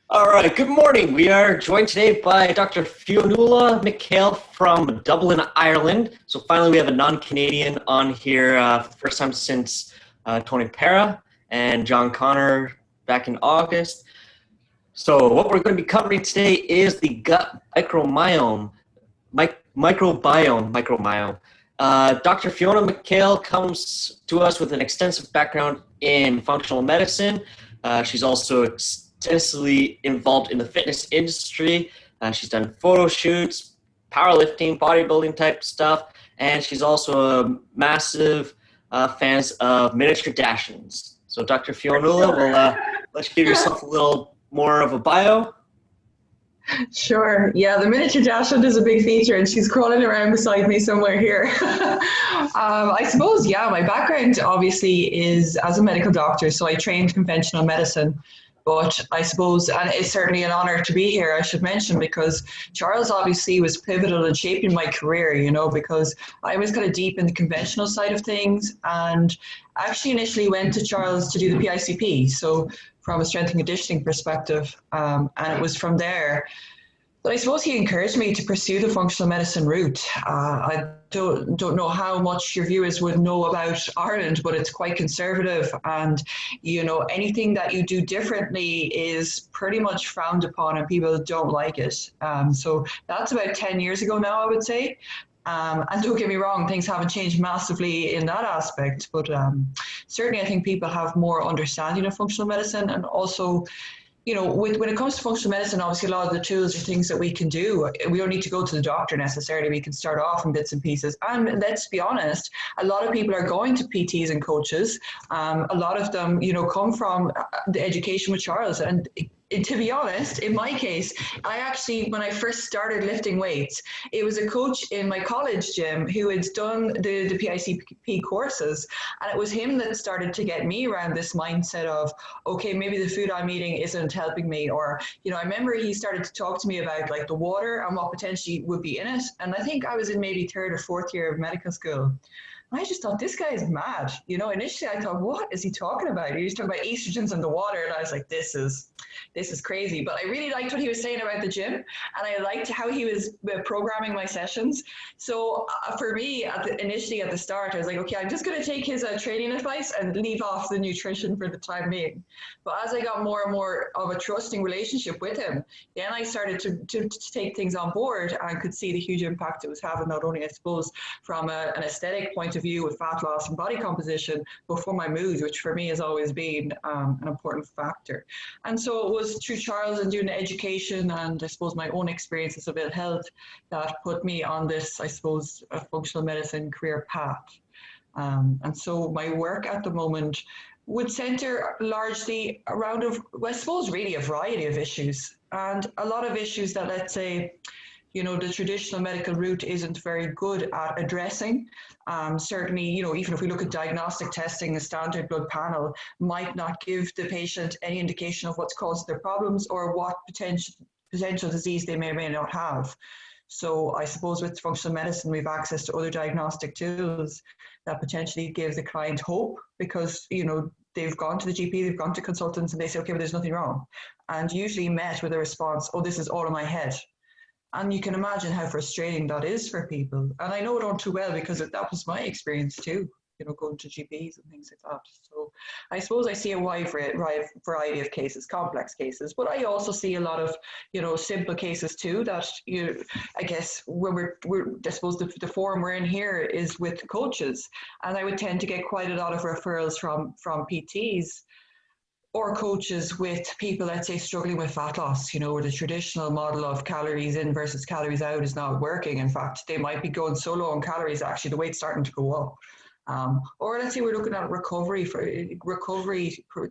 All right, good morning. We are joined today by Dr. Fionnúla McHale from Dublin, Ireland. So finally we have a non-Canadian on here for the first time since Tony Pera and John Connor back in August. So what we're going to be covering today is the gut microbiome. Microbiome. Dr. Fionnúla McHale comes to us with an extensive background in functional medicine. She's also extensively involved in the fitness industry. She's done photo shoots, powerlifting, bodybuilding type stuff, and she's also a massive fan of miniature Dachshunds. So Dr. Fionnúla, will let you give yourself a little more of a bio. Sure. Yeah, the miniature dachshund is a big feature, and she's crawling around beside me somewhere here. I suppose, yeah, my background obviously is as a medical doctor, so I trained conventional medicine. But I suppose, and it's certainly an honor to be here, I should mention, because Charles obviously was pivotal in shaping my career, because I was kind of deep in the conventional side of things, and actually initially went to Charles to do the PICP. So from a strength and conditioning perspective. And it was from there that I suppose he encouraged me to pursue the functional medicine route. I don't know how much your viewers would know about Ireland, but it's quite conservative. And, anything that you do differently is pretty much frowned upon and people don't like it. So that's about 10 years ago now, I would say. And don't get me wrong, things haven't changed massively in that aspect, but certainly I think people have more understanding of functional medicine. And also, when it comes to functional medicine, obviously a lot of the tools are things that we can do. We don't need to go to the doctor necessarily. We can start off in bits and pieces. And let's be honest, a lot of people are going to PTs and coaches. A lot of them, come from the education with Charles. And to be honest, in my case, when I first started lifting weights, it was a coach in my college gym who had done the PICP courses. And it was him that started to get me around this mindset of, okay, maybe the food I'm eating isn't helping me. Or, I remember he started to talk to me about like the water and what potentially would be in it. And I think I was in maybe third or fourth year of medical school. I just thought, this guy is mad. Initially I thought, what is he talking about? He was talking about estrogens in the water. And I was like, this is crazy. But I really liked what he was saying about the gym. And I liked how he was programming my sessions. So for me, initially at the start, I was like, okay, I'm just going to take his training advice and leave off the nutrition for the time being. But as I got more and more of a trusting relationship with him, then I started to take things on board, and I could see the huge impact it was having, not only, I suppose, from an aesthetic point of view with fat loss and body composition, but for my mood, which for me has always been an important factor. And so it was through Charles and doing the education and I suppose my own experiences of ill health that put me on this, I suppose, a functional medicine career path. And so my work at the moment would center largely around, I suppose, really a variety of issues, and a lot of issues that, let's say, the traditional medical route isn't very good at addressing. Certainly, even if we look at diagnostic testing, a standard blood panel might not give the patient any indication of what's caused their problems or what potential disease they may or may not have. So I suppose with functional medicine, we have access to other diagnostic tools that potentially give the client hope, because, they've gone to the GP, they've gone to consultants, and they say, okay, but there's nothing wrong. And usually met with a response, oh, this is all in my head. And you can imagine how frustrating that is for people. And I know it all too well, because that was my experience too, going to GPs and things like that. So I suppose I see a wide variety of cases, complex cases, but I also see a lot of, simple cases too that, I guess when I suppose the forum we're in here is with coaches. And I would tend to get quite a lot of referrals from PTs or coaches with people, let's say, struggling with fat loss, where the traditional model of calories in versus calories out is not working. In fact, they might be going so low on calories, actually the weight's starting to go up. Or let's say we're looking at recovery for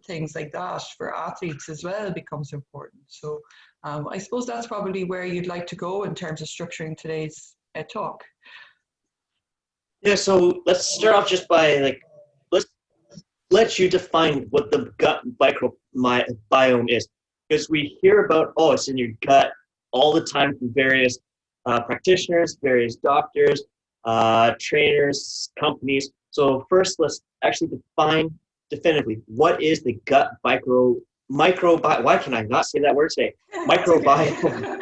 things like that for athletes as well becomes important. So I suppose that's probably where you'd like to go in terms of structuring today's talk. Yeah, so let's start off just by let's let you define what the gut microbiome is, because we hear about, oh, it's in your gut all the time from various practitioners, various doctors, trainers, companies. So first, let's actually define definitively what is the gut Why can I not say that word today? Microbiome.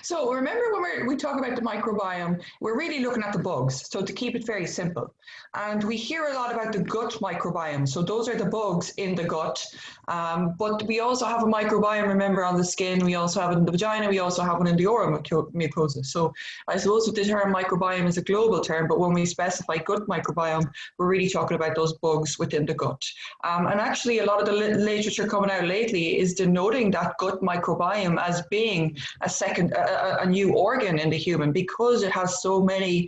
So remember when we talk about the microbiome, we're really looking at the bugs. So to keep it very simple. And we hear a lot about the gut microbiome. So those are the bugs in the gut. But we also have a microbiome, remember, on the skin. We also have it in the vagina. We also have one in the oral mucosa. So I suppose the term microbiome is a global term, but when we specify gut microbiome, we're really talking about those bugs within the gut. And actually, a lot of the literature coming out lately is denoting that gut microbiome as being a new organ in the human, because it has so many,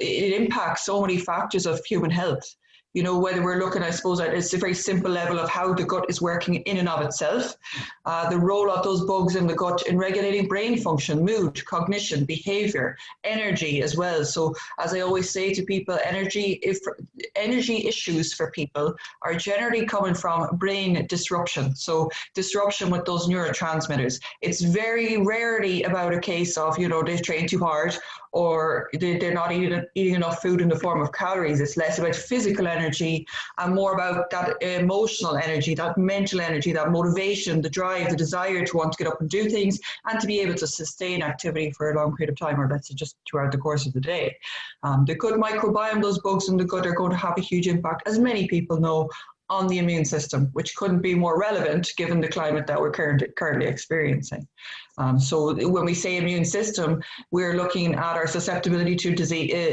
it impacts so many factors of human health. You know, whether we're looking, I suppose, at it's a very simple level of how the gut is working in and of itself, the role of those bugs in the gut in regulating brain function, mood, cognition, behavior, energy as well. So as I always say to people, energy issues for people are generally coming from brain disruption. So disruption with those neurotransmitters. It's very rarely about a case of, you know, they've trained too hard, or they're not eating enough food in the form of calories. It's less about physical energy and more about that emotional energy, that mental energy, that motivation, the drive, the desire to want to get up and do things and to be able to sustain activity for a long period of time, or let's say just throughout the course of the day. The gut microbiome, those bugs in the gut, are going to have a huge impact, as many people know, on the immune system, which couldn't be more relevant given the climate that we're currently experiencing. So when we say immune system, we're looking at our susceptibility to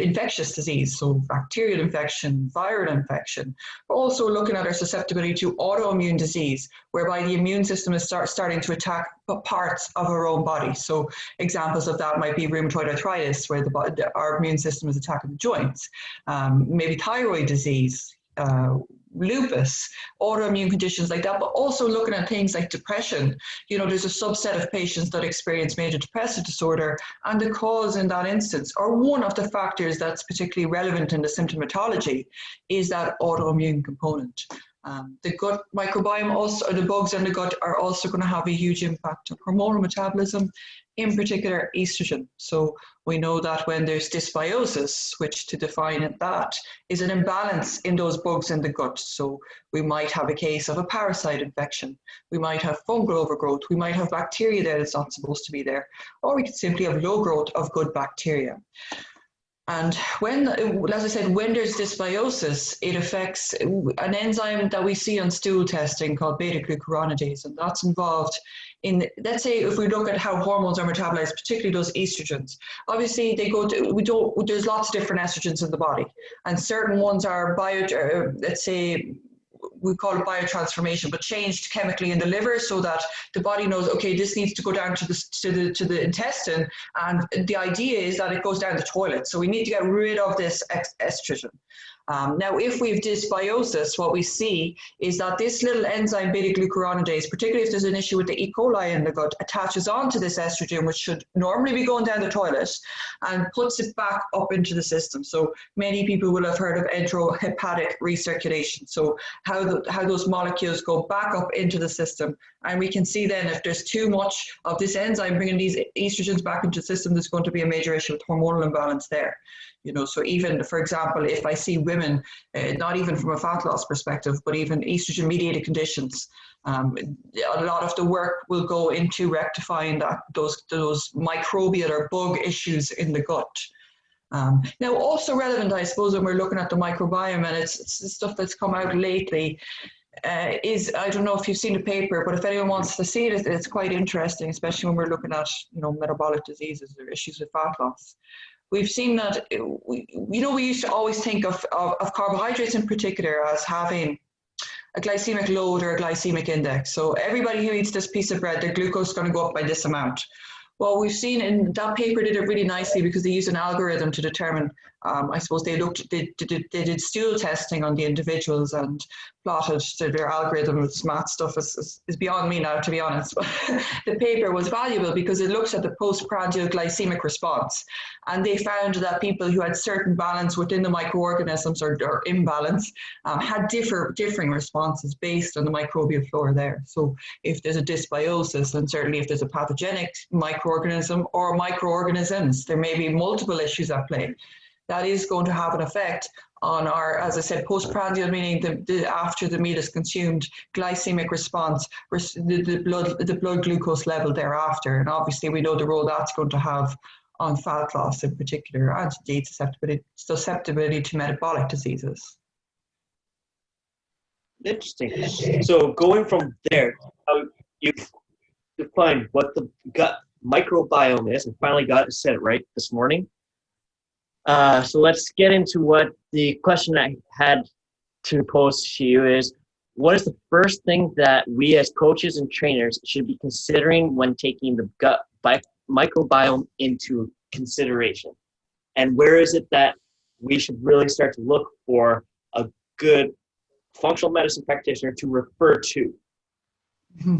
infectious disease, so bacterial infection, viral infection. We're also looking at our susceptibility to autoimmune disease, whereby the immune system is starting to attack parts of our own body. So examples of that might be rheumatoid arthritis, where our immune system is attacking the joints, maybe thyroid disease, lupus, autoimmune conditions like that, but also looking at things like depression. You know, there's a subset of patients that experience major depressive disorder, and the cause in that instance, or one of the factors that's particularly relevant in the symptomatology, is that autoimmune component. The gut microbiome also, or the bugs in the gut, are also going to have a huge impact on hormonal metabolism, in particular estrogen. So we know that when there's dysbiosis, which to define it, that is an imbalance in those bugs in the gut. So we might have a case of a parasite infection. We might have fungal overgrowth. We might have bacteria there that's not supposed to be there. Or we could simply have low growth of good bacteria. And when, as I said, when there's dysbiosis, it affects an enzyme that we see on stool testing called beta-glucuronidase, and that's involved in, let's say, if we look at how hormones are metabolized, particularly those estrogens. Obviously, there's lots of different estrogens in the body, and certain ones are let's say, we call it biotransformation, but changed chemically in the liver so that the body knows, okay, this needs to go down to the intestine, and the idea is that it goes down the toilet. So we need to get rid of this estrogen. Now, if we have dysbiosis, what we see is that this little enzyme beta-glucuronidase, particularly if there's an issue with the E. coli in the gut, attaches onto this estrogen, which should normally be going down the toilet, and puts it back up into the system. So many people will have heard of enterohepatic recirculation. So how those molecules go back up into the system. And we can see then if there's too much of this enzyme bringing these estrogens back into the system, there's going to be a major issue with hormonal imbalance there. You know, so even, for example, if I see women, not even from a fat loss perspective, but even estrogen-mediated conditions, a lot of the work will go into rectifying those microbial or bug issues in the gut. Now, also relevant, I suppose, when we're looking at the microbiome, and it's stuff that's come out lately, is, I don't know if you've seen the paper, but if anyone wants to see it, it's quite interesting, especially when we're looking at, you know, metabolic diseases or issues with fat loss. We've seen that, we used to always think of carbohydrates in particular as having a glycemic load or a glycemic index. So everybody who eats this piece of bread, their glucose is going to go up by this amount. Well, we've seen, in that paper did it really nicely because they used an algorithm to determine, I suppose they did stool testing on the individuals and plotted their algorithm. It's math stuff is beyond me now, to be honest. But the paper was valuable because it looks at the postprandial glycemic response. And they found that people who had certain balance within the microorganisms or imbalance had differing responses based on the microbial flora there. So if there's a dysbiosis, and certainly if there's a pathogenic microorganism or microorganisms, there may be multiple issues at play. that is going to have an effect on our, as I said, postprandial, meaning the after the meal is consumed, glycemic response, the blood glucose level thereafter. And obviously we know the role that's going to have on fat loss in particular, and indeed susceptibility to metabolic diseases. Interesting. So going from there, you define what the gut microbiome is, and finally got it said right this morning. So let's get into what the question I had to pose to you is, what is the first thing that we as coaches and trainers should be considering when taking the gut microbiome into consideration? And where is it that we should really start to look for a good functional medicine practitioner to refer to? Mm-hmm.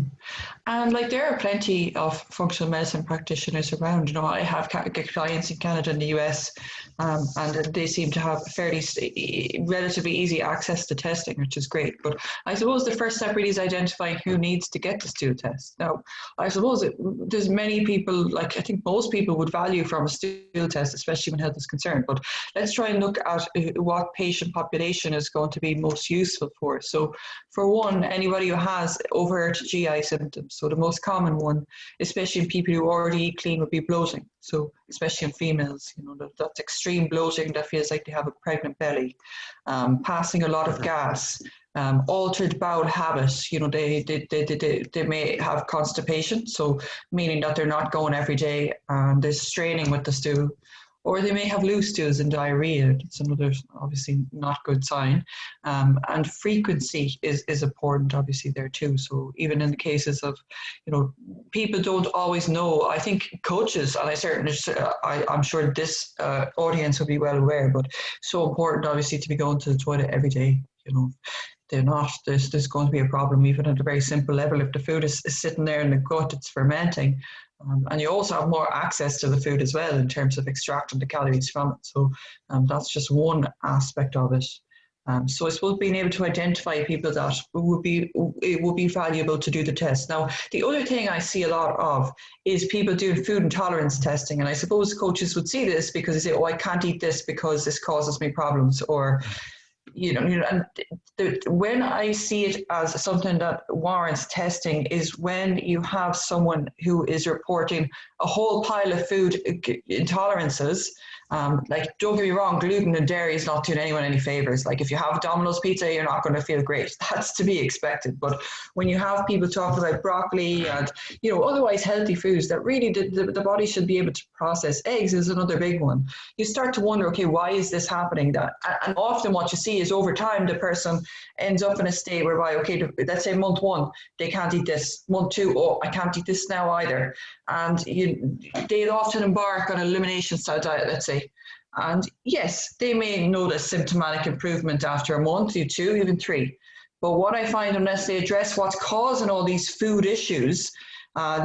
And like there are plenty of functional medicine practitioners around. You know, I have clients in Canada and the US, and they seem to have fairly relatively easy access to testing, which is great. But I suppose the first step really is identifying who needs to get the stool test. Now, I suppose there's many people, like I think most people would value from a stool test, especially when health is concerned. But let's try and look at what patient population is going to be most useful for. So for one, anybody who has overt GI symptoms. So the most common one, especially in people who already eat clean, would be bloating. So especially in females, you know, that's extreme bloating that feels like they have a pregnant belly, passing a lot of gas, altered bowel habits. You know, they may have constipation, so meaning that they're not going every day, and there's straining with the stool. Or they may have loose stools and diarrhea. It's another obviously not good sign. And frequency is important obviously there too. So even in the cases of, you know, people don't always know. I think coaches, and I'm sure this audience will be well aware, but so important obviously to be going to the toilet every day, you know. They're not, there's going to be a problem even at a very simple level. If the food is sitting there in the gut, it's fermenting. And you also have more access to the food as well in terms of extracting the calories from it. So that's just one aspect of it. So I suppose being able to identify people that it would be valuable to do the test. Now, the other thing I see a lot of is people doing food intolerance testing. And I suppose coaches would see this because they say, oh, I can't eat this because this causes me problems, or and when I see it as something that warrants testing is when you have someone who is reporting a whole pile of food intolerances. Like, don't get me wrong, gluten and dairy is not doing anyone any favors. Like, if you have Domino's pizza, you're not going to feel great. That's to be expected. But when you have people talking about broccoli and, otherwise healthy foods that really the body should be able to process, eggs is another big one. You start to wonder, okay, why is this happening? And often what you see is over time, the person ends up in a state whereby, okay, let's say month 1, they can't eat this. Month 2, oh, I can't eat this now either. And they often embark on an elimination style diet, let's say. And yes, they may notice symptomatic improvement after a month, 2, even 3. But what I find, unless they address what's causing all these food issues,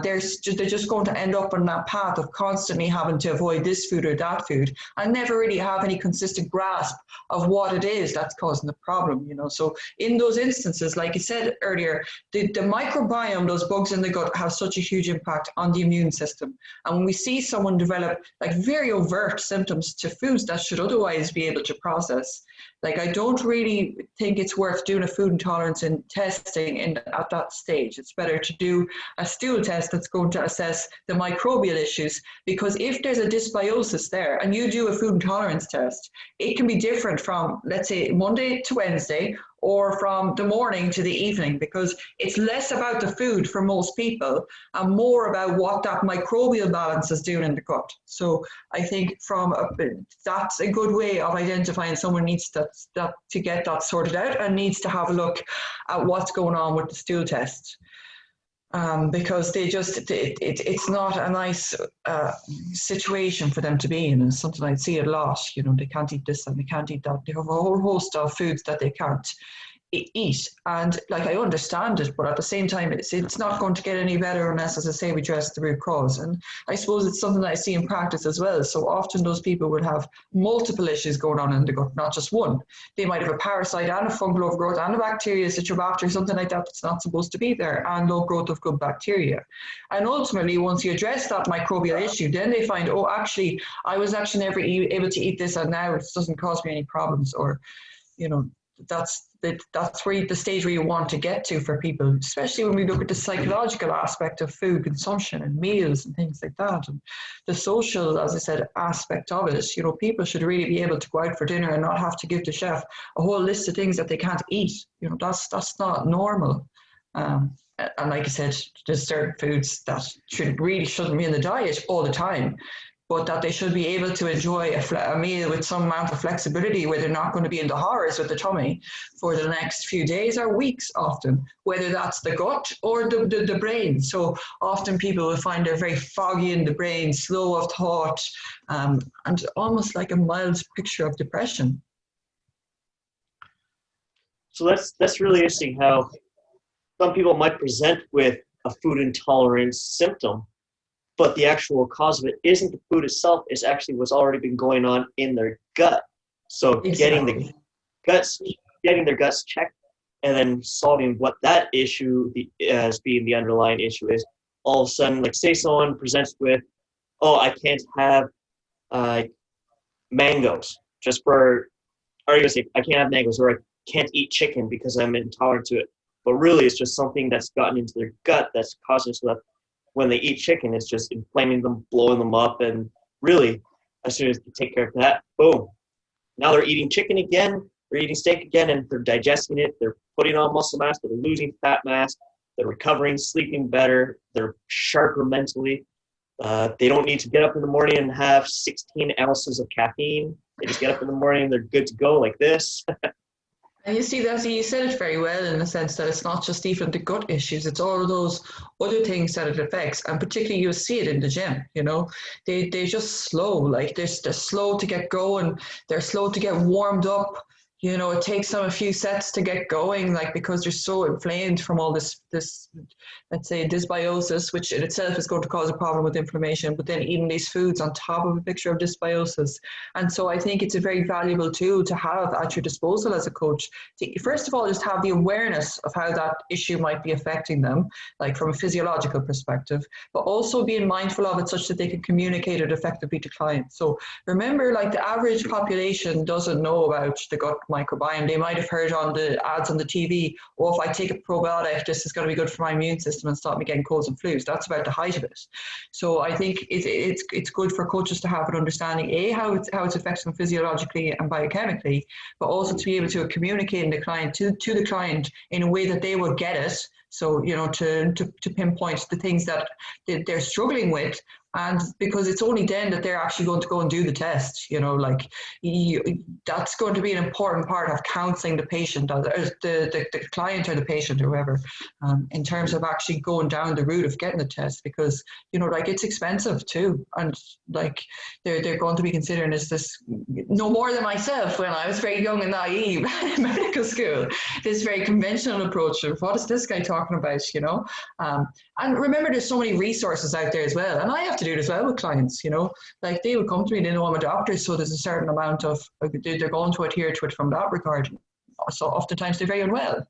they're just going to end up on that path of constantly having to avoid this food or that food and never really have any consistent grasp of what it is that's causing the problem, So in those instances, like I said earlier, the microbiome, those bugs in the gut, have such a huge impact on the immune system. And when we see someone develop like very overt symptoms to foods that should otherwise be able to process, like, I don't really think it's worth doing a food intolerance and testing at that stage. It's better to do a stool test that's going to assess the microbial issues, because if there's a dysbiosis there and you do a food intolerance test, it can be different from, let's say, Monday to Wednesday, or from the morning to the evening, because it's less about the food for most people and more about what that microbial balance is doing in the gut. So I think that's a good way of identifying someone needs to get that sorted out and needs to have a look at what's going on with the stool test. Because it's not a nice situation for them to be in. It's something I see a lot. They can't eat this and they can't eat that. They have a whole host of foods that they can't eat. And like, I understand it, but at the same time, it's not going to get any better unless, as I say, we address the root cause. And I suppose it's something that I see in practice as well. So often those people would have multiple issues going on in the gut, not just one. They might have a parasite and a fungal overgrowth and a bacteria, Citrobacter, something like that that's not supposed to be there, and low growth of good bacteria. And ultimately, once you address that microbial issue, then they find, oh, actually, I was actually never able to eat this, and now it doesn't cause me any problems. Or, you know, that's where the stage where you want to get to for people, especially when we look at the psychological aspect of food consumption and meals and things like that, and the social, as I said, aspect of it. You know, people should really be able to go out for dinner and not have to give the chef a whole list of things that they can't eat. You know, that's not normal. And like I said, there's certain foods that shouldn't be in the diet all the time, but that they should be able to enjoy a meal with some amount of flexibility, where they're not going to be in the horrors with the tummy for the next few days or weeks often, whether that's the gut or the brain. So often people will find they're very foggy in the brain, slow of thought, and almost like a mild picture of depression. So that's really interesting how some people might present with a food intolerance symptom, but the actual cause of it isn't the food itself, it's actually what's already been going on in their gut. So Exactly. getting their guts checked and then solving what that issue as being the underlying issue is, all of a sudden, like say someone presents with, oh, I can't have mangoes, just for argument's sake, I can't have mangoes, or I can't eat chicken because I'm intolerant to it. But really, it's just something that's gotten into their gut that's causing so that when they eat chicken, it's just inflaming them, blowing them up, and really, as soon as you take care of that, boom. Now they're eating chicken again, they're eating steak again, and they're digesting it, they're putting on muscle mass, they're losing fat mass, they're recovering, sleeping better, they're sharper mentally. They don't need to get up in the morning and have 16 ounces of caffeine. They just get up in the morning and they're good to go like this. And you see that you said it very well, in the sense that it's not just even the gut issues, it's all of those other things that it affects. And particularly you see it in the gym, you know, they're just slow, like they're slow to get going, they're slow to get warmed up. You know, it takes them a few sets to get going, like, because they're so inflamed from all this, let's say, dysbiosis, which in itself is going to cause a problem with inflammation, but then eating these foods on top of a picture of dysbiosis. And so I think it's a very valuable tool to have at your disposal as a coach. To, first of all, just have the awareness of how that issue might be affecting them, like from a physiological perspective, but also being mindful of it such that they can communicate it effectively to clients. So remember, like, the average population doesn't know about the gut microbiome. They might have heard on the ads on the TV, oh, if I take a probiotic, this is going to be good for my immune system and stop me getting colds and flus. That's about the height of it. So I think it's good for coaches to have an understanding, A, how it's affecting them physiologically and biochemically, but also to be able to communicate in the client to the client in a way that they will get it. So, you know, to pinpoint the things that they're struggling with. And because it's only then that they're actually going to go and do the test, you know, like that's going to be an important part of counseling the patient, or the client or the patient or whoever, in terms of actually going down the route of getting the test, because, you know, like, it's expensive too. And like they're going to be considering, is this no more than myself when I was very young and naive in medical school, this very conventional approach of what is this guy talking about, you know? And remember, there's so many resources out there as well. And I have to do it as well with clients, you know, like they will come to me, they know I'm a doctor, so there's a certain amount of, they're going to adhere to it from that regard. So oftentimes they're very unwell.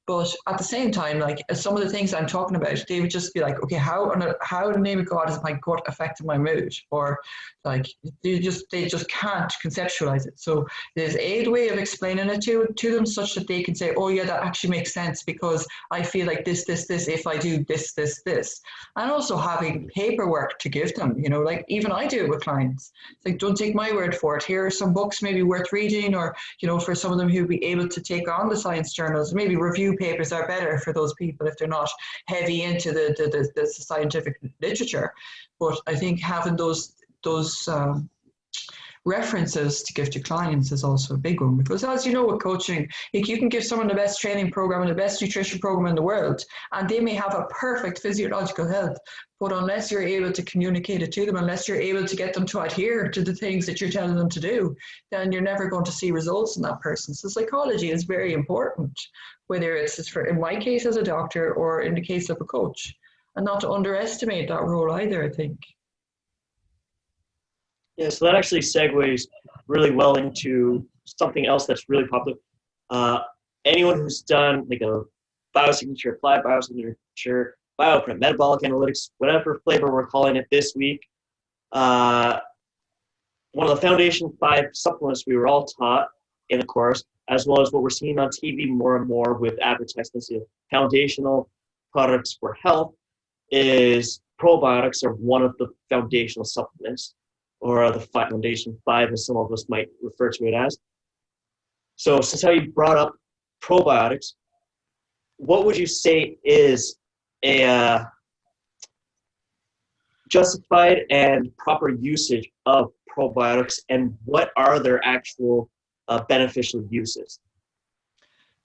But at the same time, like, some of the things I'm talking about, they would just be like, okay, how in the name of God is my gut affecting my mood? Or like, they just can't conceptualize it. So there's a way of explaining it to them such that they can say, oh yeah, that actually makes sense because I feel like this, if I do this. And also having paperwork to give them, you know, like even I do it with clients. It's like, don't take my word for it. Here are some books maybe worth reading, or, you know, for some of them who'll be able to take on the science journals, maybe review papers are better for those people if they're not heavy into the scientific literature. But I think having those references to give to clients is also a big one, because as you know with coaching, you can give someone the best training program and the best nutrition program in the world, and they may have a perfect physiological health, but unless you're able to communicate it to them, unless you're able to get them to adhere to the things that you're telling them to do, then you're never going to see results in that person. So psychology is very important, whether it's for, in my case as a doctor, or in the case of a coach, and not to underestimate that role either, I think. Yeah, so that actually segues really well into something else that's really popular. Anyone who's done like a biosignature, applied biosignature, bioprint, metabolic analytics, whatever flavor we're calling it this week, one of the Foundation 5 supplements we were all taught in the course, as well as what we're seeing on TV more and more with advertisements of foundational products for health, is probiotics are one of the foundational supplements, or the Foundation 5, as some of us might refer to it as. So since how you brought up probiotics, what would you say is a justified and proper usage of probiotics, and what are their actual beneficial uses?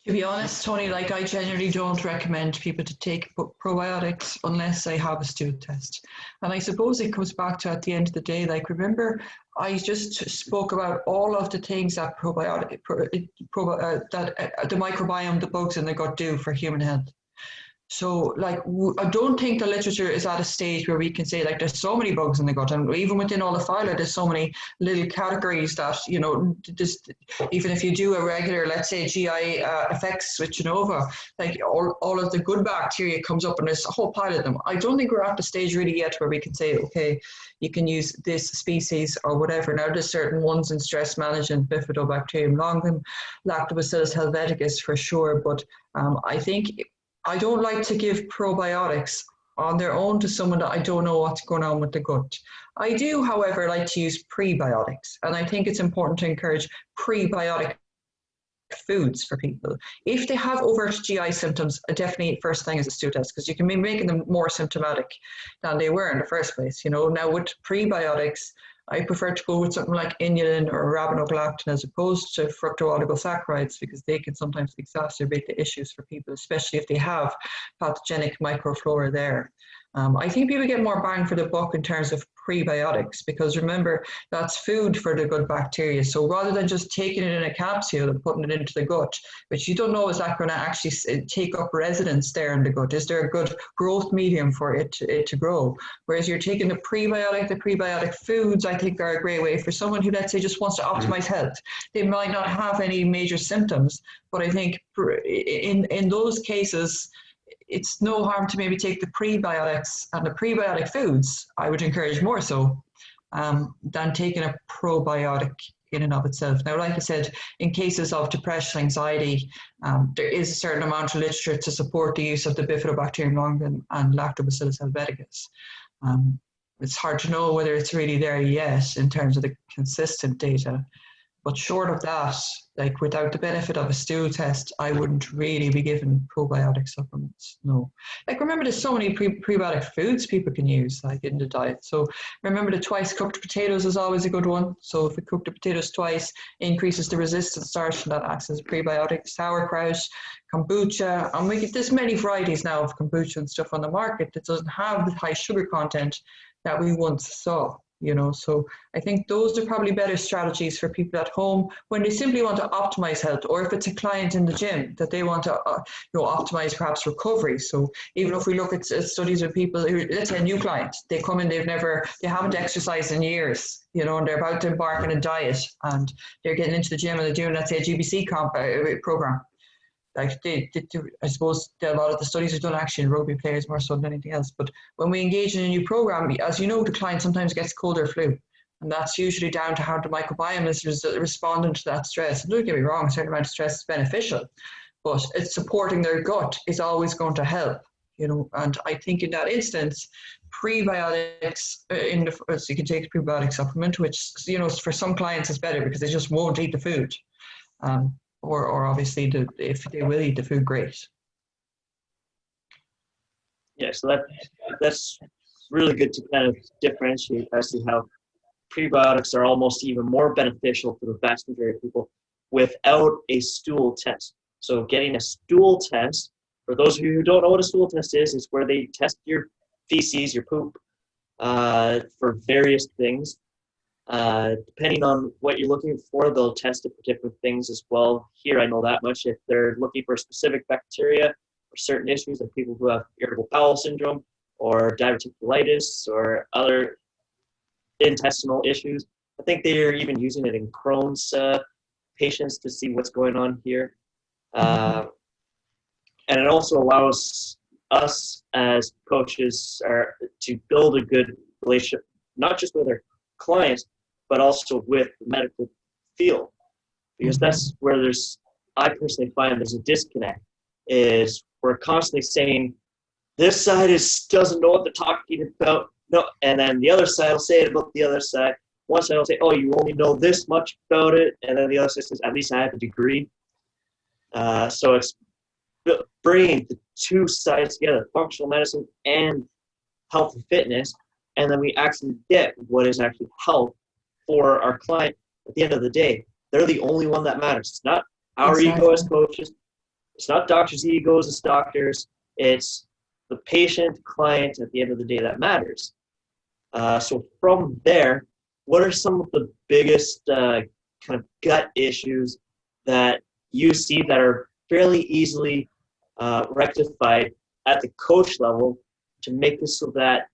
To be honest, Tony, like I generally don't recommend people to take probiotics unless they have a stool test. And I suppose it comes back to, at the end of the day, like, remember, I just spoke about all of the things that the microbiome, the bugs in the gut do for human health. So, like, I don't think the literature is at a stage where we can say, like, there's so many bugs in the gut, and even within all the phyla, there's so many little categories that, you know, just even if you do a regular, let's say, GI effects switching over, like all of the good bacteria comes up, and there's a whole pile of them. I don't think we're at the stage really yet where we can say, okay, you can use this species or whatever. Now, there's certain ones in stress management, Bifidobacterium longum, Lactobacillus helveticus for sure, but I think I don't like to give probiotics on their own to someone that I don't know what's going on with the gut. I do, however, like to use prebiotics, and I think it's important to encourage prebiotic foods for people. If they have overt GI symptoms, definitely first thing is a stool test, because you can be making them more symptomatic than they were in the first place. You know, now with prebiotics, I prefer to go with something like inulin or arabinogalactin as opposed to fructooligosaccharides, because they can sometimes exacerbate the issues for people, especially if they have pathogenic microflora there. I think people get more bang for the buck in terms of prebiotics, because remember, that's food for the good bacteria. So rather than just taking it in a capsule and putting it into the gut, which you don't know, is that going to actually take up residence there in the gut? Is there a good growth medium for it to grow? Whereas you're taking the prebiotic foods, I think, are a great way for someone who, let's say, just wants to optimize health. They might not have any major symptoms, but I think in those cases, it's no harm to maybe take the prebiotics and the prebiotic foods. I would encourage more so than taking a probiotic in and of itself. Now, like I said, in cases of depression, anxiety, there is a certain amount of literature to support the use of the Bifidobacterium longum and Lactobacillus helveticus. It's hard to know whether it's really there yet in terms of the consistent data. But short of that, like without the benefit of a stool test, I wouldn't really be given probiotic supplements. No. Like, remember, there's so many prebiotic foods people can use, like in the diet. So remember, the twice cooked potatoes is always a good one. So if we cook the potatoes twice, increases the resistance starch, and that acts as a prebiotic. Sauerkraut, kombucha, and there's many varieties now of kombucha and stuff on the market that doesn't have the high sugar content that we once saw. You know, so I think those are probably better strategies for people at home when they simply want to optimize health, or if it's a client in the gym that they want to optimize perhaps recovery. So even if we look at studies of people who, let's say a new client, they come in, they haven't exercised in years, you know, and they're about to embark on a diet, and they're getting into the gym and they're doing, let's say, a GBC program. Like I suppose a lot of the studies are done actually in rugby players more so than anything else. But when we engage in a new program, as you know, the client sometimes gets cold or flu. And that's usually down to how the microbiome is responding to that stress. And don't get me wrong, a certain amount of stress is beneficial, but it's supporting their gut is always going to help, you know. And I think in that instance, prebiotics, so you can take a prebiotic supplement, which, you know, for some clients is better because they just won't eat the food. Or obviously, if they will eat the food, great. Yeah, so that's really good to kind of differentiate as to how prebiotics are almost even more beneficial for the vast majority of people without a stool test. So getting a stool test, for those of you who don't know what a stool test is where they test your feces, your poop, for various things. Depending on what you're looking for, they'll test it for different things as well. Here, I know that much. If they're looking for specific bacteria or certain issues, like people who have irritable bowel syndrome or diverticulitis or other intestinal issues, I think they're even using it in Crohn's patients to see what's going on here. And it also allows us as coaches to build a good relationship, not just with our clients, but also with the medical field, because that's where I personally find there's a disconnect, is we're constantly saying this side doesn't know what they're talking about, no, and then the other side will say it about the other side. One side will say, oh, you only know this much about it, and then the other side says, at least I have a degree. So it's bringing the two sides together, functional medicine and health and fitness, and then we actually get what is actually health for our client. At the end of the day, they're the only one that matters. It's not our ego as coaches. It's not doctors' egos as doctors. It's the patient, client, at the end of the day that matters. So from there, what are some of the biggest kind of gut issues that you see that are fairly easily rectified at the coach level to make this so that,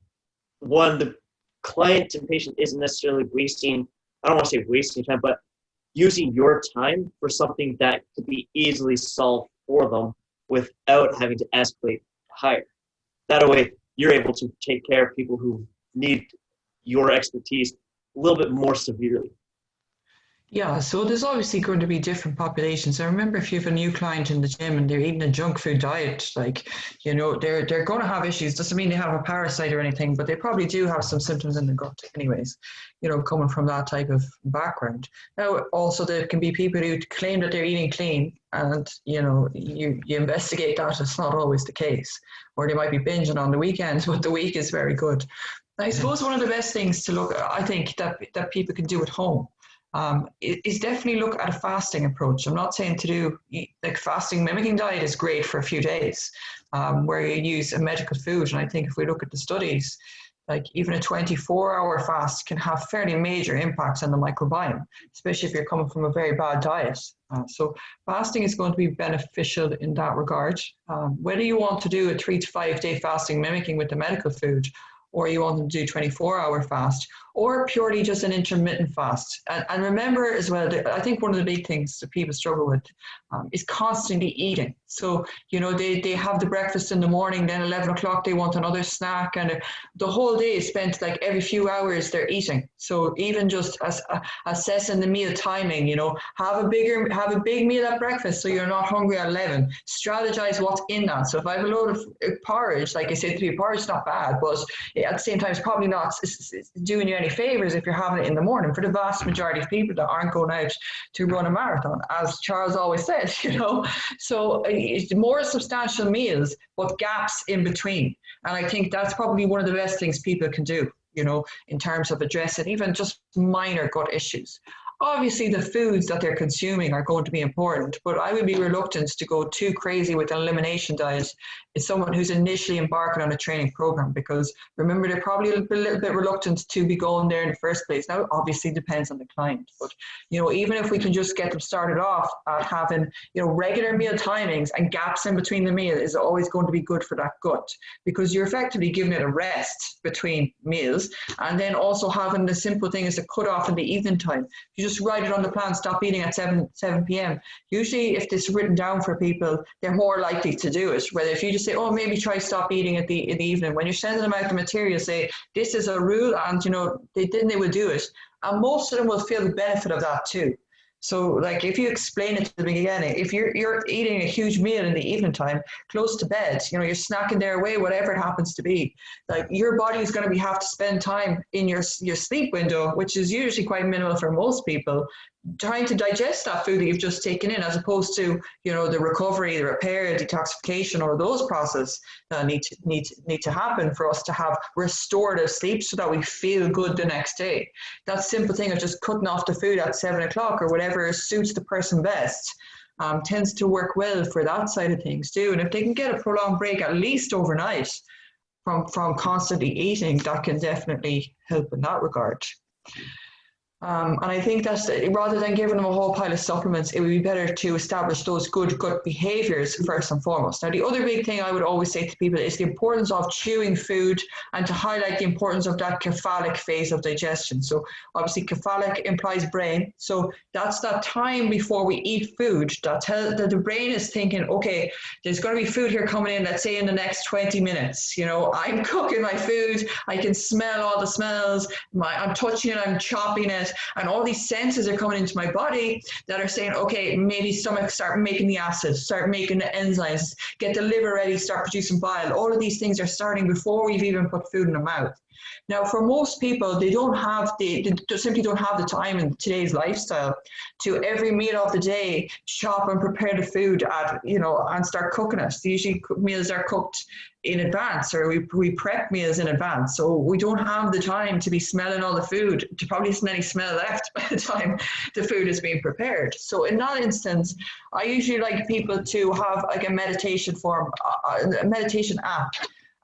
one, the client and patient isn't necessarily wasting, I don't want to say wasting time, but using your time for something that could be easily solved for them without having to escalate higher. That way, you're able to take care of people who need your expertise a little bit more severely. Yeah, so there's obviously going to be different populations. I remember if you have a new client in the gym and they're eating a junk food diet, like, you know, they're going to have issues. Doesn't mean they have a parasite or anything, but they probably do have some symptoms in the gut anyways, you know, coming from that type of background. Now, also there can be people who claim that they're eating clean and, you know, you investigate that, it's not always the case. Or they might be binging on the weekends, but the week is very good. I suppose one of the best things to look at, I think, that people can do at home is definitely look at a fasting approach. I'm not saying to do, like, fasting mimicking diet is great for a few days where you use a medical food. And I think if we look at the studies, like even a 24-hour fast can have fairly major impacts on the microbiome, especially if you're coming from a very bad diet. So fasting is going to be beneficial in that regard. Whether you want to do a 3 to 5 day fasting mimicking with the medical food, or you want to do 24-hour fast, or purely just an intermittent fast. And remember as well, I think one of the big things that people struggle with is constantly eating. So, you know, they have the breakfast in the morning, then 11 o'clock they want another snack, and the whole day is spent, like, every few hours they're eating. So even just assessing the meal timing, you know, have a big meal at breakfast so you're not hungry at 11. Strategize what's in that. So if I have a load of porridge, like I said to you, porridge is not bad, but at the same time, it's probably not doing you any favors if you're having it in the morning for the vast majority of people that aren't going out to run a marathon, as Charles always said, you know. So it's more substantial meals, but gaps in between. And I think that's probably one of the best things people can do, you know, in terms of addressing even just minor gut issues. Obviously, the foods that they're consuming are going to be important, but I would be reluctant to go too crazy with an elimination diet as someone who's initially embarking on a training program, because remember, they're probably a little bit reluctant to be going there in the first place. Now, obviously, it depends on the client, but, you know, even if we can just get them started off at having, you know, regular meal timings and gaps in between the meal is always going to be good for that gut, because you're effectively giving it a rest between meals, and then also having the simple thing as a cutoff in the evening time. You just write it on the plan, stop eating at 7 p.m. Usually if this is written down for people, they're more likely to do it. Whether if you just say, oh, maybe try stop eating in the evening. When you're sending them out the material, say, this is a rule, and, you know, they will do it. And most of them will feel the benefit of that too. So, like, if you explain it to the beginning, if you're eating a huge meal in the evening time, close to bed, you know, you're snacking there away, whatever it happens to be, like, your body is going to have to spend time in your sleep window, which is usually quite minimal for most people, trying to digest that food that you've just taken in, as opposed to, the recovery, the repair, detoxification, or those processes that need to happen for us to have restorative sleep so that we feel good the next day. That simple thing of just cutting off the food at 7 o'clock or whatever suits the person best tends to work well for that side of things too. And if they can get a prolonged break, at least overnight, from constantly eating, that can definitely help in that regard. And I think that's, rather than giving them a whole pile of supplements, it would be better to establish those good gut behaviors first and foremost. Now, the other big thing I would always say to people is the importance of chewing food, and to highlight the importance of that cephalic phase of digestion. So obviously cephalic implies brain. So that's that time before we eat food that the brain is thinking, okay, there's going to be food here coming in, let's say in the next 20 minutes. I'm cooking my food, I can smell all the smells, I'm touching it, I'm chopping it, and all these senses are coming into my body that are saying, okay, maybe stomach, start making the acid, start making the enzymes, get the liver ready, start producing bile. All of these things are starting before we've even put food in the mouth. Now, for most people, they simply don't have the time in today's lifestyle to every meal of the day chop and prepare the food and start cooking it. Usually meals are cooked in advance, or we prep meals in advance. So we don't have the time to be smelling all the food, to probably isn't any smell left by the time the food is being prepared. So in that instance, I usually like people to have like a meditation app,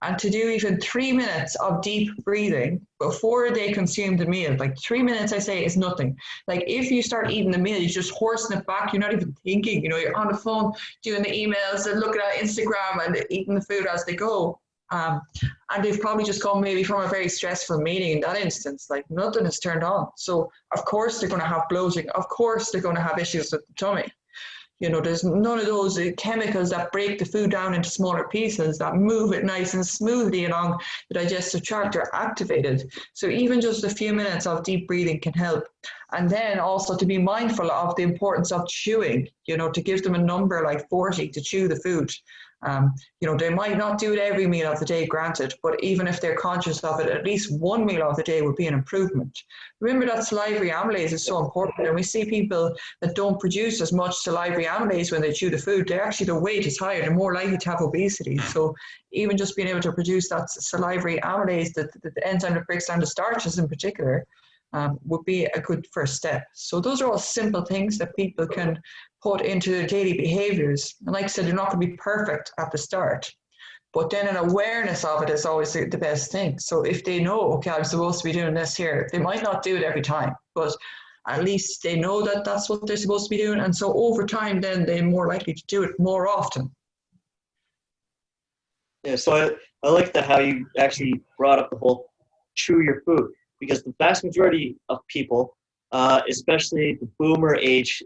and to do even 3 minutes of deep breathing before they consume the meal. Like 3 minutes, I say, is nothing. Like if you start eating the meal, you're just horsing it back. You're not even thinking, you're on the phone doing the emails and looking at Instagram and eating the food as they go. And they've probably just come maybe from a very stressful meeting in that instance, like nothing is turned on. So of course they're going to have bloating. Of course they're going to have issues with the tummy. There's none of those chemicals that break the food down into smaller pieces, that move it nice and smoothly along the digestive tract are activated. So even just a few minutes of deep breathing can help. And then also to be mindful of the importance of chewing, to give them a number like 40 to chew the food. They might not do it every meal of the day, granted, but even if they're conscious of it, at least one meal of the day would be an improvement. Remember that salivary amylase is so important, and we see people that don't produce as much salivary amylase when they chew the food, their weight is higher, they're more likely to have obesity. So even just being able to produce that salivary amylase, the enzyme that breaks down the starches in particular, would be a good first step. So those are all simple things that people can put into their daily behaviors. And like I said, they're not going to be perfect at the start, but then an awareness of it is always the best thing. So if they know, okay, I'm supposed to be doing this here, they might not do it every time, but at least they know that that's what they're supposed to be doing. And so over time, then they're more likely to do it more often. Yeah, so I like how you actually brought up the whole chew your food, because the vast majority of people, especially the boomer age,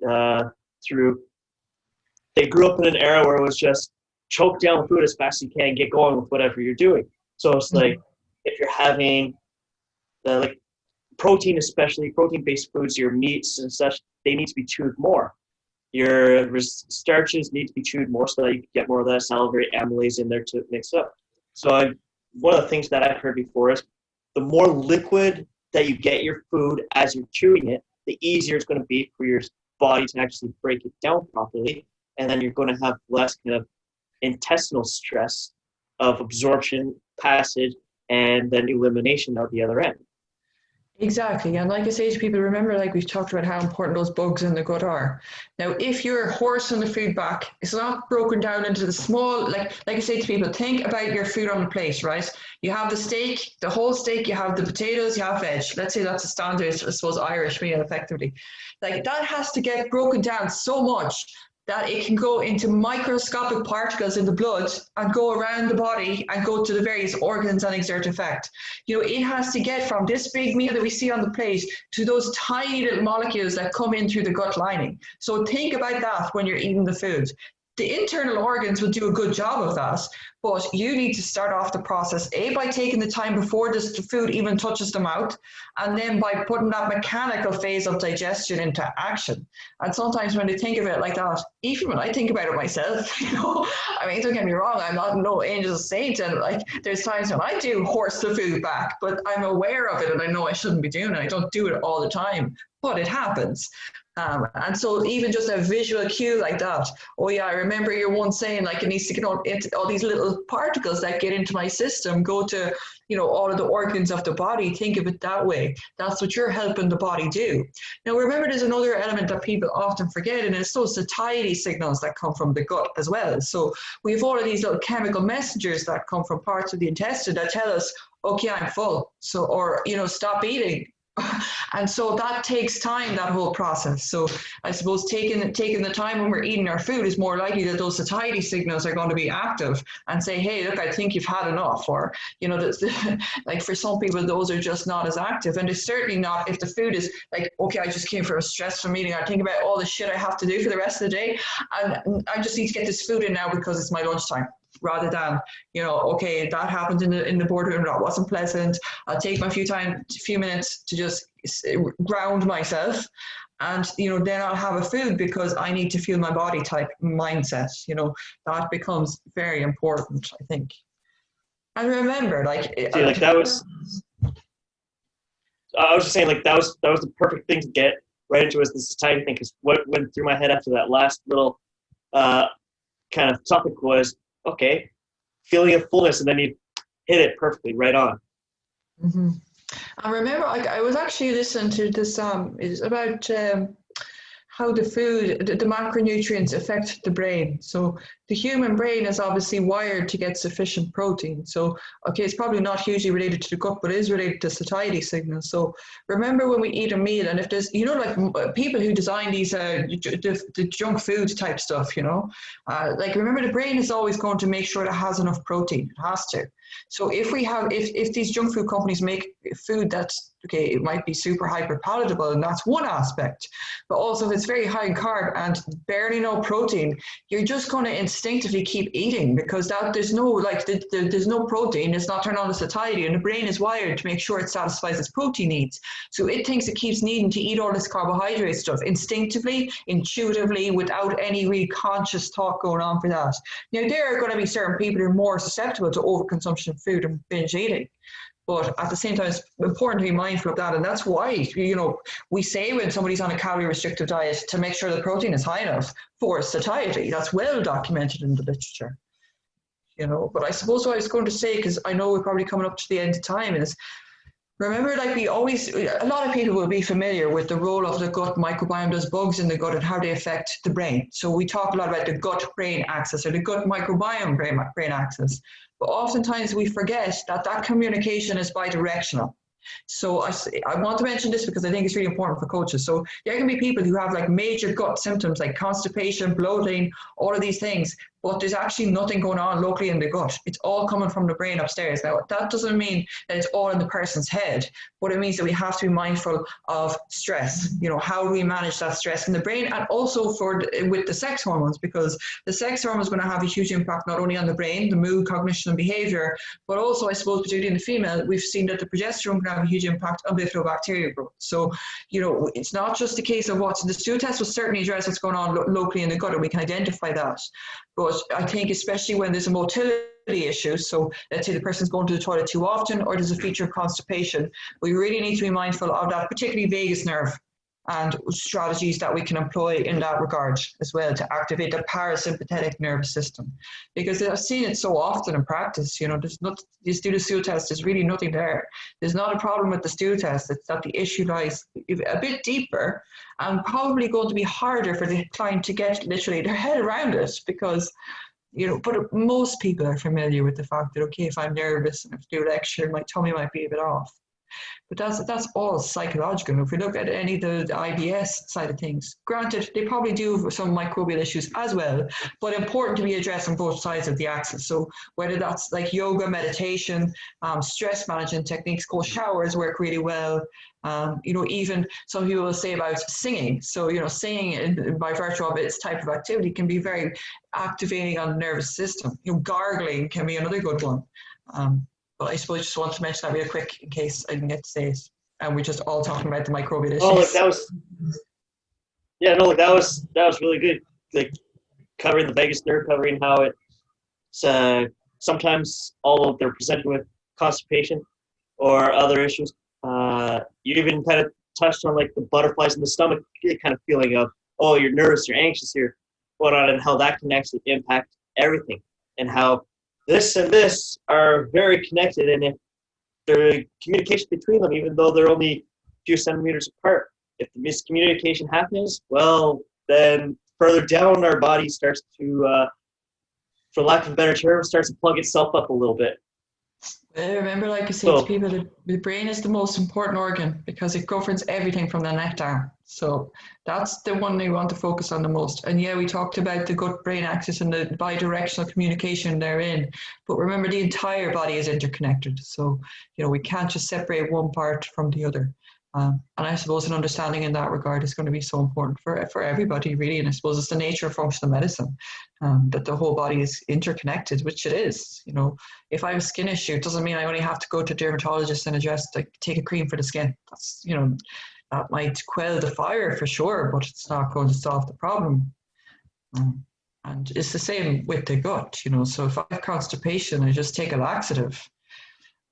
they grew up in an era where it was just choke down food as fast as you can, get going with whatever you're doing. So it's like if you're having like protein, especially protein-based foods, your meats and such, they need to be chewed more. Your starches need to be chewed more so that you can get more of that salivary amylase in there to mix up. So one of the things that I've heard before is the more liquid that you get your food as you're chewing it, the easier it's going to be for your body to actually break it down properly, and then you're going to have less kind of intestinal stress of absorption, passage, and then elimination out the other end. Exactly. And like I say to people, remember, like we've talked about how important those bugs in the gut are. Now, if you're horsing the food back, it's not broken down into the small, like I say to people, think about your food on the plate, right? You have the steak, the whole steak, you have the potatoes, you have veg. Let's say that's a standard, I suppose, Irish meal effectively. Like that has to get broken down so much that it can go into microscopic particles in the blood and go around the body and go to the various organs and exert effect. It has to get from this big meal that we see on the plate to those tiny little molecules that come in through the gut lining. So think about that when you're eating the food. The internal organs will do a good job of that, but you need to start off the process, by taking the time before the food even touches the mouth, and then by putting that mechanical phase of digestion into action. And sometimes when they think of it like that, even when I think about it myself, I mean, don't get me wrong, I'm not no angel saint, and like there's times when I do horse the food back, but I'm aware of it and I know I shouldn't be doing it. I don't do it all the time, but it happens. And so even just a visual cue like that, oh yeah, I remember you once saying like it needs to get all these little particles that get into my system, go to, all of the organs of the body. Think of it that way. That's what you're helping the body do. Now remember, there's another element that people often forget, and it's those satiety signals that come from the gut as well. So we have all of these little chemical messengers that come from parts of the intestine that tell us, okay, I'm full. So, or, stop eating. And so that takes time, that whole process. So I suppose taking the time when we're eating our food is more likely that those satiety signals are going to be active and say, hey, look, I think you've had enough. Or, like for some people, those are just not as active. And it's certainly not if the food is like, okay, I just came from a stressful meeting. I think about all the shit I have to do for the rest of the day. And I just need to get this food in now because it's my lunchtime. Rather than, okay, that happened in the boardroom, that wasn't pleasant. I'll take my few minutes to just ground myself, and then I'll have a food because I need to feel my body type mindset. That becomes very important, I think. And remember, like, see, like that was. I was just saying, like that was the perfect thing to get right into, was the satiety thing, because what went through my head after that last little kind of topic was, okay, feeling of fullness, and then you hit it perfectly right on. Mm-hmm. I remember I was actually listening to this, it's about how the food, the macronutrients affect the brain. So the human brain is obviously wired to get sufficient protein. So, okay, it's probably not hugely related to the gut, but it is related to satiety signals. So remember when we eat a meal, and if there's, like people who design these, the junk food type stuff, like remember the brain is always going to make sure it has enough protein. It has to. So if these junk food companies make food that's, okay, it might be super hyper palatable, and that's one aspect, but also if it's very high in carb and barely no protein, you're just going to instinctively keep eating because there's no protein. It's not turned on to satiety, and the brain is wired to make sure it satisfies its protein needs. So it thinks it keeps needing to eat all this carbohydrate stuff instinctively, intuitively, without any really conscious thought going on for that. Now, there are going to be certain people who are more susceptible to overconsumption of food and binge eating. But at the same time, it's important to be mindful of that. And that's why, we say when somebody's on a calorie restrictive diet to make sure the protein is high enough for satiety. That's well documented in the literature. But I suppose what I was going to say, because I know we're probably coming up to the end of time, is remember, like a lot of people will be familiar with the role of the gut microbiome, those bugs in the gut, and how they affect the brain. So we talk a lot about the gut-brain axis, or the gut microbiome brain axis. But oftentimes we forget that communication is bidirectional. So I want to mention this because I think it's really important for coaches. So there can be people who have like major gut symptoms like constipation, bloating, all of these things, but there's actually nothing going on locally in the gut. It's all coming from the brain upstairs. Now, that doesn't mean that it's all in the person's head, but it means that we have to be mindful of stress. How do we manage that stress in the brain, and also with the sex hormones, because the sex hormone is going to have a huge impact not only on the brain, the mood, cognition, and behavior, but also, I suppose, particularly in the female, we've seen that the progesterone can have a huge impact on bifidobacteria growth. So, it's not just a case of the stool test will certainly address what's going on locally in the gut, and we can identify that. But I think especially when there's a motility issue, so let's say the person's going to the toilet too often, or there's a feature of constipation, we really need to be mindful of that, particularly vagus nerve, and strategies that we can employ in that regard as well to activate the parasympathetic nervous system. Because I've seen it so often in practice, there's not, you do the stool test, there's really nothing there. There's not a problem with the stool test, it's that the issue lies a bit deeper and probably going to be harder for the client to get literally their head around it, because but most people are familiar with the fact that, okay, if I'm nervous and if I do a lecture, my tummy might be a bit off. But that's all psychological. If we look at any of the IBS side of things, granted, they probably do have some microbial issues as well, but important to be addressed on both sides of the axis. So whether that's like yoga, meditation, stress management techniques, cold showers work really well. Even some people will say about singing. So, singing by virtue of its type of activity can be very activating on the nervous system. Gargling can be another good one. But I suppose I just want to mention that real quick in case I didn't get to say it. And we're just all talking about the microbial issues. Oh, that was really good. Like covering the vagus nerve, covering how it's sometimes they're presented with constipation or other issues. You even kind of touched on like the butterflies in the stomach kind of feeling of, oh, you're nervous, you're anxious, you're going on, and how that can actually impact everything, and how this and this are very connected, and if the communication between them, even though they're only a few centimeters apart, if the miscommunication happens, well, then further down our body starts to, for lack of a better term, starts to plug itself up a little bit. Remember, like I say to people, the brain is the most important organ because it governs everything from the neck down. So that's the one we want to focus on the most. And yeah, we talked about the gut-brain axis and the bidirectional communication therein. But remember, the entire body is interconnected. So, we can't just separate one part from the other. And I suppose an understanding in that regard is going to be so important for everybody, really. And I suppose it's the nature of functional medicine, that the whole body is interconnected, which it is. If I have a skin issue, it doesn't mean I only have to go to a dermatologist and take a cream for the skin. That's, that might quell the fire for sure, but it's not going to solve the problem. And it's the same with the gut, So if I have constipation, I just take a laxative.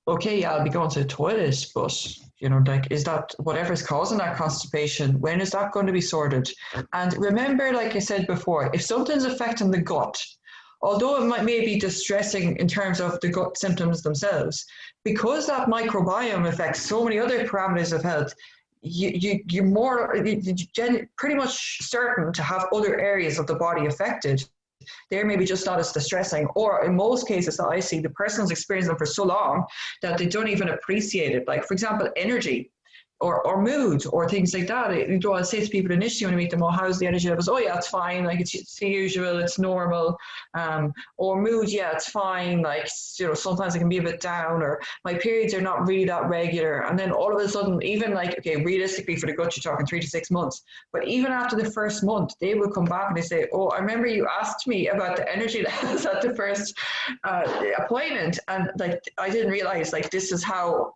Okay, yeah, I'll be going to the toilet, but is that whatever's causing that constipation, when is that going to be sorted? And remember, like I said before, if something's affecting the gut, although it may be distressing in terms of the gut symptoms themselves, because that microbiome affects so many other parameters of health, you're pretty much certain to have other areas of the body affected. They're maybe just not as distressing, or in most cases that I see, the person's experienced them for so long that they don't even appreciate it. Like, for example, energy or mood or things like that. I say to people initially when I meet them, oh, how's the energy levels? Oh, yeah, it's fine. Like, it's the usual, it's normal. Or mood, yeah, it's fine. Like, sometimes it can be a bit down, or my periods are not really that regular. And then all of a sudden, even like, okay, realistically for the gut, you're talking 3 to 6 months. But even after the first month, they will come back and they say, oh, I remember you asked me about the energy levels at the first appointment. And like, I didn't realize like this is how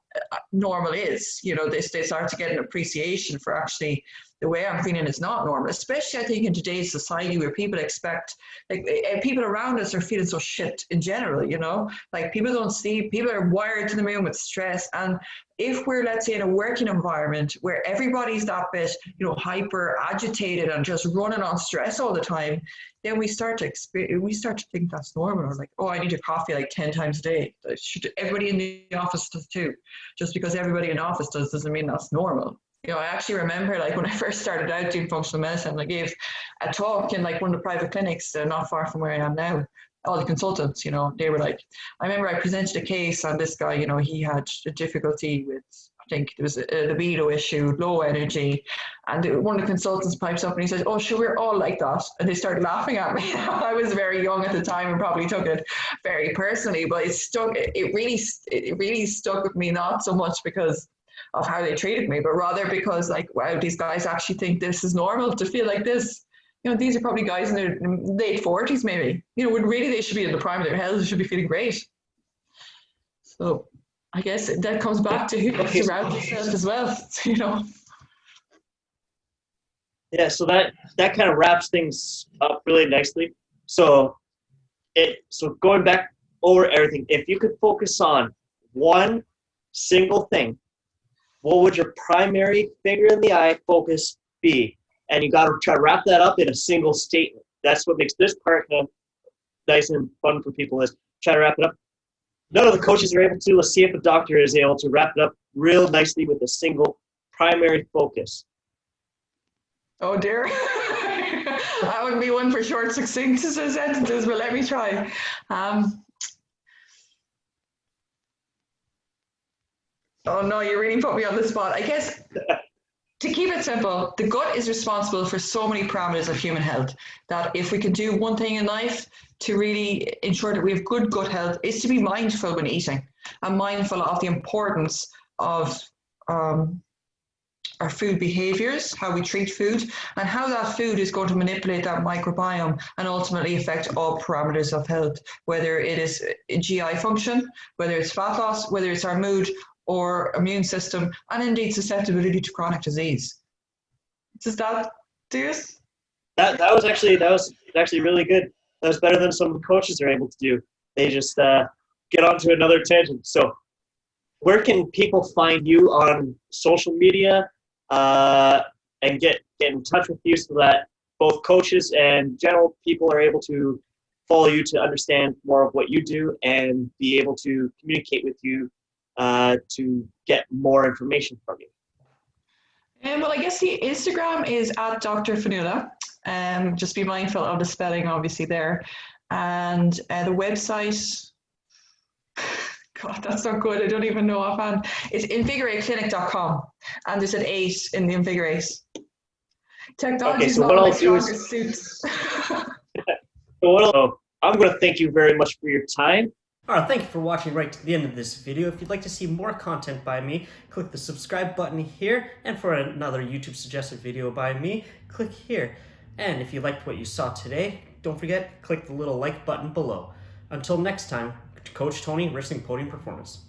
normal is. They start to get an appreciation for actually the way I'm feeling is not normal, especially I think in today's society where people expect, like people around us are feeling so shit in general, like people don't sleep, people are wired to the moon with stress. And if we're, let's say, in a working environment where everybody's that bit, hyper agitated and just running on stress all the time, then we start to think that's normal. Or like, oh, I need a coffee like 10 times a day. Everybody in the office does too. Just because everybody in the office does doesn't mean that's normal. I actually remember like when I first started out doing functional medicine, I gave a talk in like one of the private clinics not far from where I am now. All the consultants, they were like, I remember I presented a case on this guy, he had a difficulty with, I think there was a libido issue, low energy. And one of the consultants pipes up and he says, oh, sure, we're all like that. And they started laughing at me. I was very young at the time and probably took it very personally, but it really stuck with me, not so much because of how they treated me, but rather because like, wow, these guys actually think this is normal to feel like this. These are probably guys in their late 40s maybe, when really they should be in the prime of their health, they should be feeling great. So I guess that comes back to who you surround yourself as well, Yeah, so that kind of wraps things up really nicely. So going back over everything, if you could focus on one single thing, what would your primary finger in the eye focus be? And you got to try to wrap that up in a single statement. That's what makes this part kind of nice and fun for people, is try to wrap it up. None of the coaches are able to. Let's see if a doctor is able to wrap it up real nicely with a single primary focus. Oh dear. That would be one for short, succinct sentences, but let me try. Oh no, you really put me on the spot. I guess to keep it simple, the gut is responsible for so many parameters of human health that if we can do one thing in life to really ensure that we have good gut health, is to be mindful when eating and mindful of the importance of our food behaviors, how we treat food, and how that food is going to manipulate that microbiome and ultimately affect all parameters of health, whether it is GI function, whether it's fat loss, whether it's our mood or immune system, and indeed susceptibility to chronic disease. Does that do it? That was actually really good. That was better than some coaches are able to do. They just get onto another tangent. So where can people find you on social media? and get in touch with you so that both coaches and general people are able to follow you to understand more of what you do and be able to communicate with you to get more information from you. Well, I guess the Instagram is at Dr. Fionnúla. Just be mindful of the spelling, obviously, there. And the website, God, that's not good. I don't even know offhand. It's invigorateclinic.com. And there's an 8 in the Invigorate. Technology is not my strongest suit. I'm going to thank you very much for your time. Alright, thank you for watching right to the end of this video. If you'd like to see more content by me, click the subscribe button here, and for another YouTube suggested video by me, click here. And if you liked what you saw today, don't forget, click the little like button below. Until next time, Coach Tony, Wrestling Podium Performance.